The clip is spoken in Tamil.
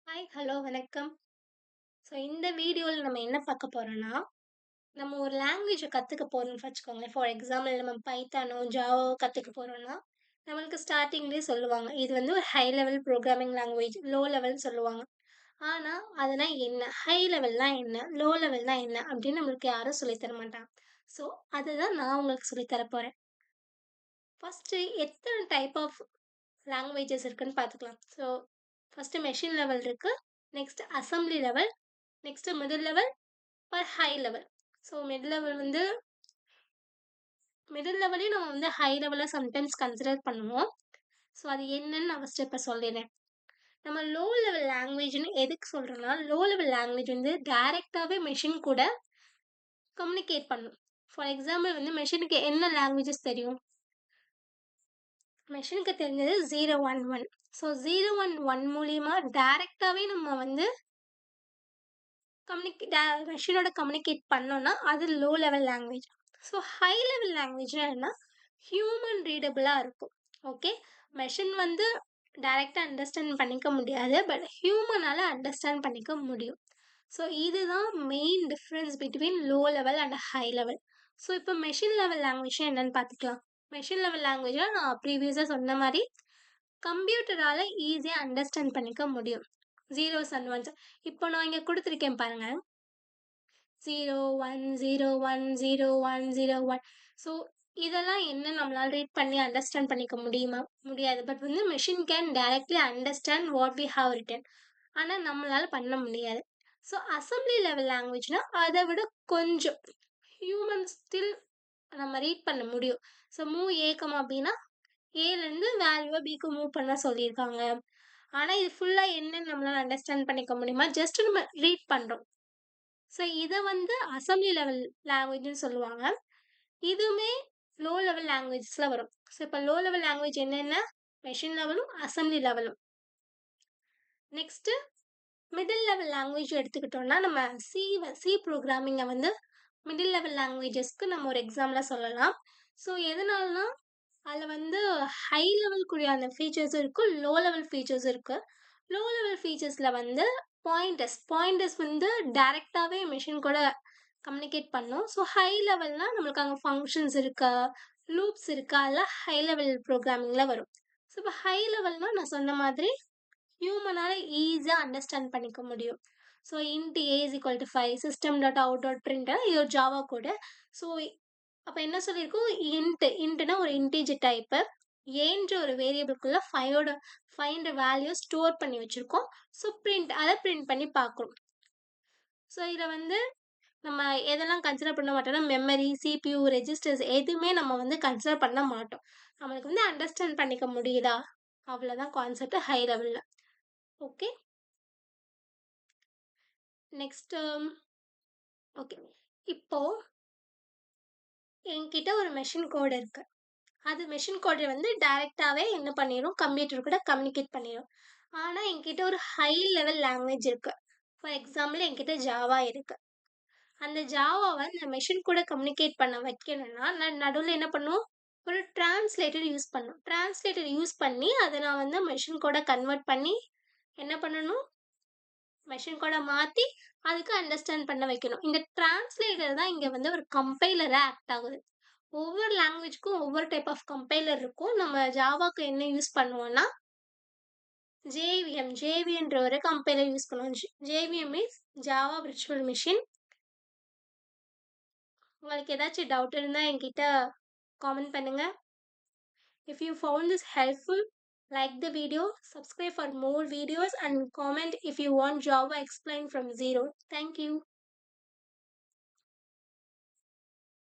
ஹாய், ஹலோ, வணக்கம். ஸோ இந்த வீடியோல நம்ம என்ன பார்க்க போறோம்னா, நம்ம ஒரு லாங்குவேஜ கத்துக்க போறோம்னு வச்சுக்கோங்களேன். ஃபார் எக்ஸாம்பிள் நம்ம பைத்தானோ, ஜாவாவோ கத்துக்க போறோம்னா, நம்மளுக்கு ஸ்டார்ட்டிங்லயே சொல்லுவாங்க. இது வந்து ஒரு high level programming language, low லெவல்ன்னு சொல்லுவாங்க. ஆனா, அதனா என்ன? ஹை லெவல்னா என்ன? லோ லெவல்னா என்ன? அப்படின்னு நம்மளுக்கு யாரும் சொல்லி தர மாட்டாங்க. ஸோ, அதுதான் நான் உங்களுக்கு சொல்லி தர போறேன். ஃபர்ஸ்ட்டு எத்தன டைப் ஆஃப் லாங்குவேஜஸ் இருக்குன்னு பார்த்துக்கலாம். ஸோ, ஃபர்ஸ்ட்டு மெஷின் லெவல் இருக்கு. Next assembly level. Next middle level or high level. So middle லெவலையும் நம்ம வந்து ஹை லெவலா சம்டைம்ஸ் கன்சிடர் பண்ணுவோம். ஸோ அது என்னன்னு நான் ஃபர்ஸ்ட் இப்ப சொல்லிறேன். நம்ம லோ லெவல் லாங்குவேஜ்ன்னு எதுக்கு சொல்றோம்னா, லோ லெவல் லாங்குவேஜ் வந்து டைரக்ட்டாவே மெஷின் கூட கம்யூனிகேட் பண்ணும். ஃபார் எக்ஸாம்பிள் வந்து மெஷினுக்கு என்ன லாங்குவேஜஸ் தெரியும்? மெஷினுக்கு தெரிஞ்சது 0, 1, 1. ஸோ 0, 1, 1 மூலியமா டைரக்ட்டாவே நம்ம வந்து மெஷினோட கம்யூனிகேட் பண்ணோம்னா, அது low level language. So high level லாங்குவேஜ்னா என்னன்னா, ஹியூமன் ரீடபிளா இருக்கும். ஓகே. மெஷின் வந்து டைரக்ட்டா அண்டர்ஸ்டாண்ட் பண்ணிக்க முடியாது. பட் ஹியூமனால அண்டர்ஸ்டாண்ட் பண்ணிக்க முடியும். ஸோ இதுதான் main difference between low level and high level. So இப்போ மெஷின் லெவல் லாங்குவேஜ்னா என்னன்னு பார்த்துக்கலாம். மெஷின் லெவல் லாங்குவேஜ்ல நான் ப்ரீவியஸா சொன்ன மாரி, கம்ப்யூட்டரால ஈஸியா அண்டர்ஸ்டாண்ட் பண்ணிக்க முடியும். Zeros and once. இப்போ நான் இங்க குடுத்துருக்கேன் பாருங்க. 0, 1, 0, 1, 0, 1, 0, 1. ஸோ இதெல்லாம் என்ன நம்மளால ரீட் பண்ணி அண்டர்ஸ்டாண்ட் பண்ணிக்க முடியுமா? முடியாது. பட் வந்து machine can directly understand what we have written. ஆனா நம்மளால பண்ண முடியாது. ஸோ அசெம்பிளி லெவல் லாங்குவேஜ்னா அத விட கொஞ்சம் ஹியூமன் ஸ்டில் நம்ம ரீட் பண்ண முடியும். ஸோ மூவ் ஏ, பின்னா ஏலேருந்து வேல்யூவ பிக்கு மூவ் பண்ண சொல்லியிருக்காங்க. ஆனா இது ஃபுல்லா என்னன்னு நம்மளால அண்டர்ஸ்டாண்ட் பண்ணிக்க முடியுமா? ஜஸ்ட் நம்ம ரீட் பண்றோம். ஸோ இத வந்து அசெம்பிளி லெவல் லாங்குவேஜ்ன்னு சொல்லுவாங்க. இதுவுமே லோ லெவல் லாங்குவேஜஸ்ல வரும். ஸோ இப்ப லோ லெவல் லாங்குவேஜ் என்னென்ன? மெஷின் லெவலும், அசெம்பிளி லெவலும். நெக்ஸ்ட்டு மிடில் லெவல் லாங்குவேஜ் எடுத்துக்கிட்டோம்னா, நம்ம சி புரோகிராமிங்க வந்து மிடில் லெவல் லாங்குவேஜஸ்க்கு நம்ம ஒரு எக்ஸாம்பிளா சொல்லலாம். ஸோ எதனாலனா, அதுல வந்து ஹை லெவல்க்குரிய அந்த ஃபீச்சர்ஸும் இருக்கு, லோ லெவல் ஃபீச்சர்ஸும் இருக்கு. லோ லெவல் ஃபீச்சர்ஸ்ல வந்து பாயிண்டர்ஸ் வந்து டைரக்ட்டாவே மெஷின் கூட கம்யூனிகேட் பண்ணும். ஸோ ஹை லெவல்னா நம்மளுக்கு அங்க ஃபங்ஷன்ஸ் இருக்கா, லூப்ஸ் இருக்கா, அதெல்லாம் ஹை லெவல் புரோகிராமிங்ல வரும். ஸோ இப்போ ஹை லெவல்னா நான் சொன்ன மாதிரி ஹியூமனால ஈஸியா அண்டர்ஸ்டாண்ட் பண்ணிக்க முடியும். So int a is equal to 5 system dot out dot print இது ஒரு ஜாவா கோடு. ஸோ அப்ப என்ன சொல்லியிருக்கோம்? இன்ட்னா ஒரு இன்டிஜர் டைப்பு. ஏன்ற ஒரு வேரியபிள்குள்ள 5 வேல்யூ ஸ்டோர் பண்ணி வச்சிருக்கோம். ஸோ அத பிரிண்ட் பண்ணி பார்க்குறோம். ஸோ இத வந்து நம்ம எதெல்லாம் கன்சிடர் பண்ண மாட்டோம்னா, மெமரி, சிபியூ, ரெஜிஸ்டர்ஸ் எதுவுமே நம்ம வந்து கன்சிடர் பண்ண மாட்டோம். நம்மளுக்கு வந்து அண்டர்ஸ்டாண்ட் பண்ணிக்க முடியுதா? அவ்வளோதான் கான்செப்ட் ஹை லெவல்ல. ஓகே. Next okay. இப்போ என்கிட்ட ஒரு மெஷின் கோட் இருக்கு. அது மெஷின் கோட் வந்து டைரக்ட்டாவே என்ன பண்ணிரும், கம்ப்யூட்டர் கூட கம்யூனிகேட் பண்ணிரும். ஆனா என்கிட்ட ஒரு ஹை லெவல் லாங்குவேஜ் இருக்கு. ஃபார் எக்ஸாம்பிள் என்கிட்ட ஜாவா இருக்கு. அந்த ஜாவாவ நான் மெஷின் கூட கம்யூனிகேட் பண்ண வைக்கணும்னா, நான் நடுவுல என்ன பண்ணும், ஒரு டிரான்ஸ்லேட்டர் யூஸ் பண்ணும். டிரான்ஸ்லேட்டர் யூஸ் பண்ணி, அத நான் வந்து மெஷின் கோடா கன்வெர்ட் பண்ணி, என்ன பண்ணணும், மெஷின் கோடா மாத்தி, அதுக்கு அண்டர்ஸ்டாண்ட் பண்ண வைக்கணும். இந்த டிரான்ஸ்லேட்டர் தான் இங்க வந்து ஒரு கம்பைலரா ஆக்ட் ஆகுது. ஒவ்வொரு லாங்குவேஜ்க்கும் ஒவ்வொரு டைப் ஆஃப் கம்பைலர் இருக்கும். நம்ம ஜாவாக்கு என்ன யூஸ் பண்ணுவோம்னா, ஜேவிஎம்ன்ற ஒரு கம்பைலர் யூஸ் பண்ணுவோம். JVM means Java virtual machine. உங்களுக்கு ஏதாச்சும் டவுட் இருந்தா என்கிட்ட காமெண்ட் பண்ணுங்க. If you found this helpful, like the video, subscribe for more videos and comment if you want Java explained from zero. Thank you.